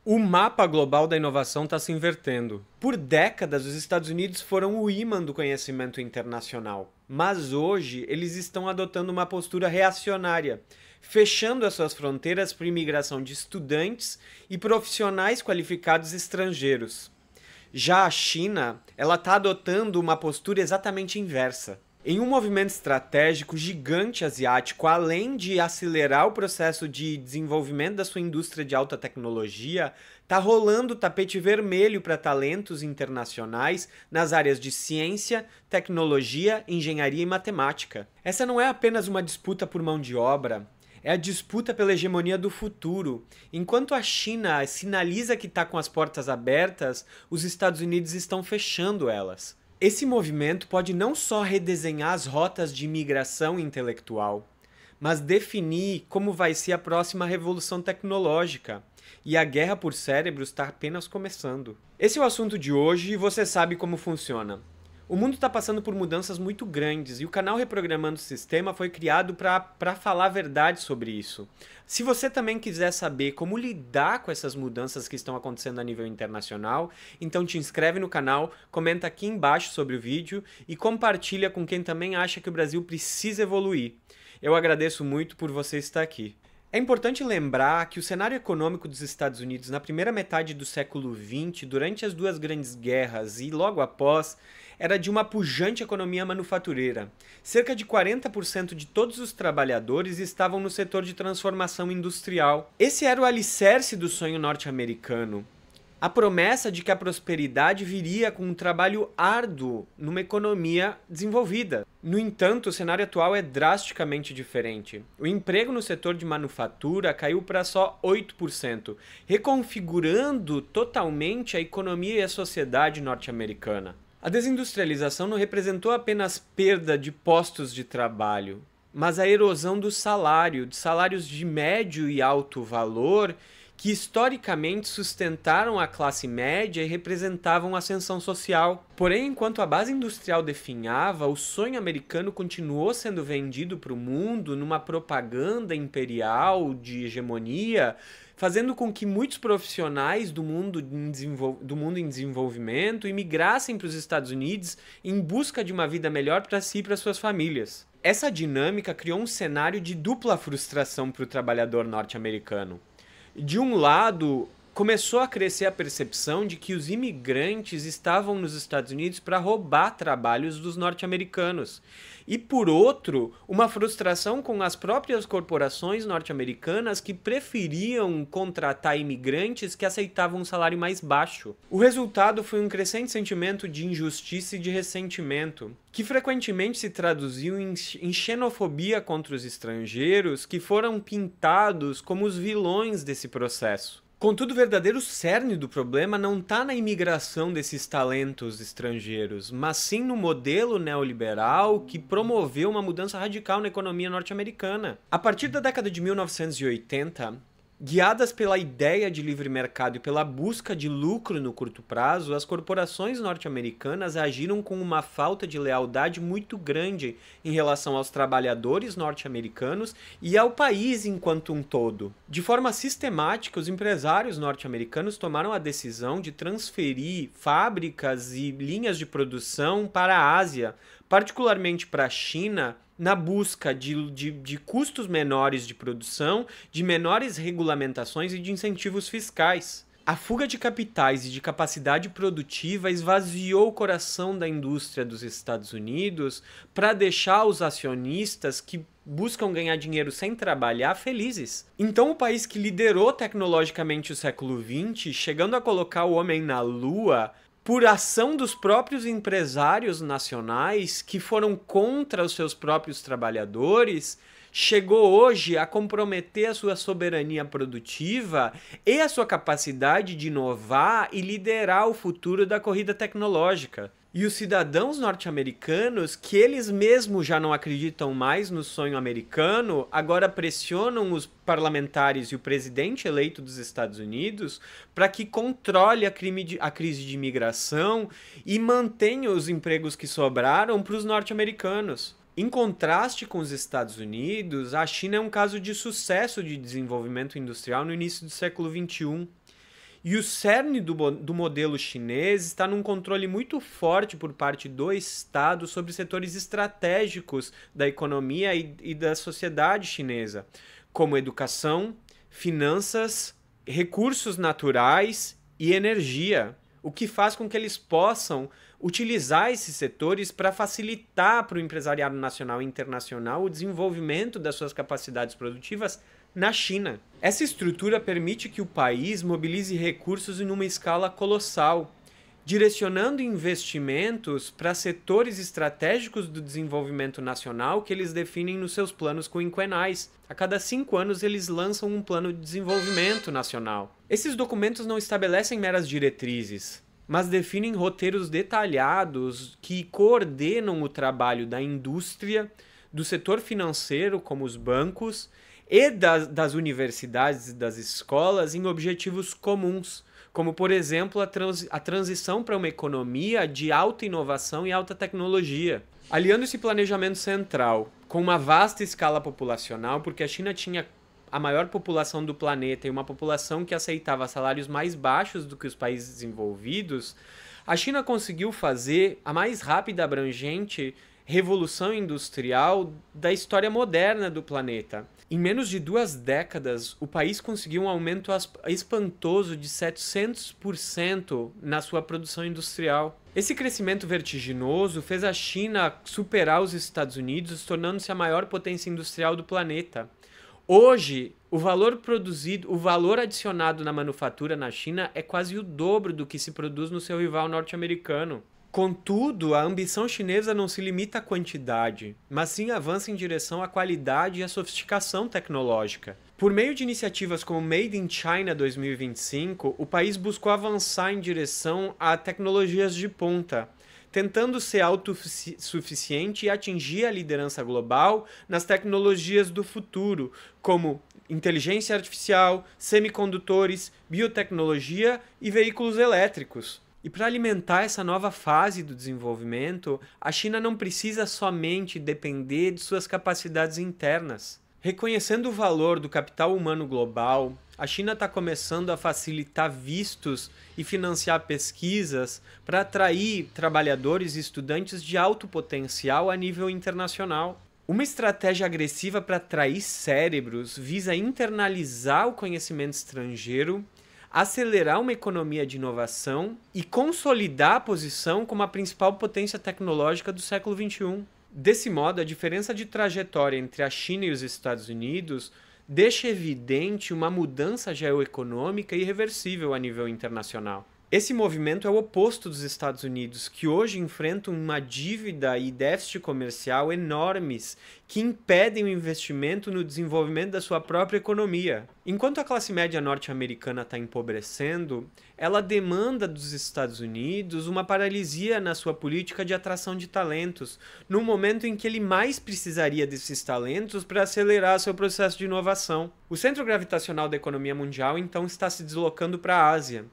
O mapa global da inovação está se invertendo. Por décadas, os Estados Unidos foram o ímã do conhecimento internacional, mas hoje eles estão adotando uma postura reacionária, fechando as suas fronteiras para a imigração de estudantes e profissionais qualificados estrangeiros. Já a China, ela está adotando uma postura exatamente inversa. Em um movimento estratégico gigante asiático, além de acelerar o processo de desenvolvimento da sua indústria de alta tecnologia, está rolando o tapete vermelho para talentos internacionais nas áreas de ciência, tecnologia, engenharia e matemática. Essa não é apenas uma disputa por mão de obra, é a disputa pela hegemonia do futuro. Enquanto a China sinaliza que está com as portas abertas, os Estados Unidos estão fechando elas. Esse movimento pode não só redesenhar as rotas de imigração intelectual, mas definir como vai ser a próxima revolução tecnológica. E a guerra por cérebros está apenas começando. Esse é o assunto de hoje e você sabe como funciona. O mundo está passando por mudanças muito grandes e o canal Reprogramando o Sistema foi criado para falar a verdade sobre isso. Se você também quiser saber como lidar com essas mudanças que estão acontecendo a nível internacional, então te inscreve no canal, comenta aqui embaixo sobre o vídeo e compartilha com quem também acha que o Brasil precisa evoluir. Eu agradeço muito por você estar aqui. É importante lembrar que o cenário econômico dos Estados Unidos na primeira metade do século XX, durante as duas grandes guerras e logo após, era de uma pujante economia manufatureira. Cerca de 40% de todos os trabalhadores estavam no setor de transformação industrial. Esse era o alicerce do sonho norte-americano. A promessa de que a prosperidade viria com um trabalho árduo numa economia desenvolvida. No entanto, o cenário atual é drasticamente diferente. O emprego no setor de manufatura caiu para só 8%, reconfigurando totalmente a economia e a sociedade norte-americana. A desindustrialização não representou apenas perda de postos de trabalho, mas a erosão do salário, de salários de médio e alto valor, que historicamente sustentaram a classe média e representavam a ascensão social. Porém, enquanto a base industrial definhava, o sonho americano continuou sendo vendido para o mundo numa propaganda imperial de hegemonia, fazendo com que muitos profissionais do mundo em desenvolvimento imigrassem para os Estados Unidos em busca de uma vida melhor para si e para suas famílias. Essa dinâmica criou um cenário de dupla frustração para o trabalhador norte-americano. De um lado, começou a crescer a percepção de que os imigrantes estavam nos Estados Unidos para roubar trabalhos dos norte-americanos. E por outro, uma frustração com as próprias corporações norte-americanas que preferiam contratar imigrantes que aceitavam um salário mais baixo. O resultado foi um crescente sentimento de injustiça e de ressentimento, que frequentemente se traduziu em xenofobia contra os estrangeiros, que foram pintados como os vilões desse processo. Contudo, o verdadeiro cerne do problema não está na imigração desses talentos estrangeiros, mas sim no modelo neoliberal que promoveu uma mudança radical na economia norte-americana. A partir da década de 1980, guiadas pela ideia de livre mercado e pela busca de lucro no curto prazo, as corporações norte-americanas agiram com uma falta de lealdade muito grande em relação aos trabalhadores norte-americanos e ao país enquanto um todo. De forma sistemática, os empresários norte-americanos tomaram a decisão de transferir fábricas e linhas de produção para a Ásia, particularmente para a China, na busca de custos menores de produção, de menores regulamentações e de incentivos fiscais. A fuga de capitais e de capacidade produtiva esvaziou o coração da indústria dos Estados Unidos para deixar os acionistas que buscam ganhar dinheiro sem trabalhar felizes. Então o país que liderou tecnologicamente o século XX, chegando a colocar o homem na Lua, por ação dos próprios empresários nacionais que foram contra os seus próprios trabalhadores, chegou hoje a comprometer a sua soberania produtiva e a sua capacidade de inovar e liderar o futuro da corrida tecnológica. E os cidadãos norte-americanos, que eles mesmos já não acreditam mais no sonho americano, agora pressionam os parlamentares e o presidente eleito dos Estados Unidos para que controle a crise de imigração e mantenha os empregos que sobraram para os norte-americanos. Em contraste com os Estados Unidos, a China é um caso de sucesso de desenvolvimento industrial no início do século XXI. E o cerne do modelo chinês está num controle muito forte por parte do Estado sobre setores estratégicos da economia e da sociedade chinesa, como educação, finanças, recursos naturais e energia, o que faz com que eles possam utilizar esses setores para facilitar para o empresariado nacional e internacional o desenvolvimento das suas capacidades produtivas na China. Essa estrutura permite que o país mobilize recursos em uma escala colossal, direcionando investimentos para setores estratégicos do desenvolvimento nacional que eles definem nos seus planos quinquenais. A cada 5 anos eles lançam um plano de desenvolvimento nacional. Esses documentos não estabelecem meras diretrizes, mas definem roteiros detalhados que coordenam o trabalho da indústria, do setor financeiro, como os bancos, e das universidades e das escolas em objetivos comuns, como, por exemplo, a transição para uma economia de alta inovação e alta tecnologia. Aliando esse planejamento central com uma vasta escala populacional, porque a China tinha a maior população do planeta e uma população que aceitava salários mais baixos do que os países desenvolvidos, a China conseguiu fazer a mais rápida e abrangente revolução industrial da história moderna do planeta. Em menos de 2 décadas, o país conseguiu um aumento espantoso de 700% na sua produção industrial. Esse crescimento vertiginoso fez a China superar os Estados Unidos, tornando-se a maior potência industrial do planeta. Hoje, o valor adicionado na manufatura na China é quase o dobro do que se produz no seu rival norte-americano. Contudo, a ambição chinesa não se limita à quantidade, mas sim avança em direção à qualidade e à sofisticação tecnológica. Por meio de iniciativas como Made in China 2025, o país buscou avançar em direção a tecnologias de ponta, tentando ser autossuficiente e atingir a liderança global nas tecnologias do futuro, como inteligência artificial, semicondutores, biotecnologia e veículos elétricos. E para alimentar essa nova fase do desenvolvimento, a China não precisa somente depender de suas capacidades internas. Reconhecendo o valor do capital humano global, a China está começando a facilitar vistos e financiar pesquisas para atrair trabalhadores e estudantes de alto potencial a nível internacional. Uma estratégia agressiva para atrair cérebros visa internalizar o conhecimento estrangeiro, acelerar uma economia de inovação e consolidar a posição como a principal potência tecnológica do século XXI. Desse modo, a diferença de trajetória entre a China e os Estados Unidos deixa evidente uma mudança geoeconômica irreversível a nível internacional. Esse movimento é o oposto dos Estados Unidos, que hoje enfrentam uma dívida e déficit comercial enormes que impedem o investimento no desenvolvimento da sua própria economia. Enquanto a classe média norte-americana está empobrecendo, ela demanda dos Estados Unidos uma paralisia na sua política de atração de talentos, no momento em que ele mais precisaria desses talentos para acelerar seu processo de inovação. O centro gravitacional da economia mundial, então, está se deslocando para a Ásia.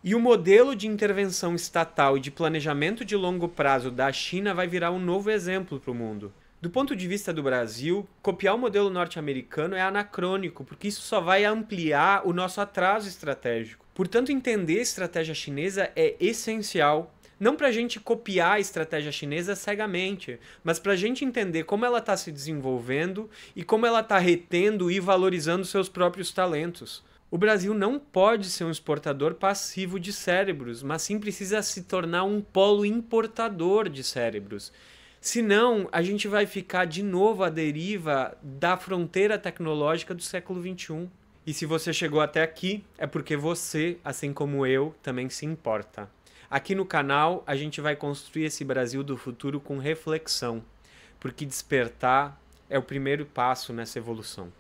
E o modelo de intervenção estatal e de planejamento de longo prazo da China vai virar um novo exemplo para o mundo. Do ponto de vista do Brasil, copiar o modelo norte-americano é anacrônico, porque isso só vai ampliar o nosso atraso estratégico. Portanto, entender a estratégia chinesa é essencial. Não para a gente copiar a estratégia chinesa cegamente, mas para a gente entender como ela está se desenvolvendo e como ela está retendo e valorizando seus próprios talentos. O Brasil não pode ser um exportador passivo de cérebros, mas sim precisa se tornar um polo importador de cérebros. Senão, a gente vai ficar de novo à deriva da fronteira tecnológica do século XXI. E se você chegou até aqui, é porque você, assim como eu, também se importa. Aqui no canal, a gente vai construir esse Brasil do futuro com reflexão, porque despertar é o primeiro passo nessa evolução.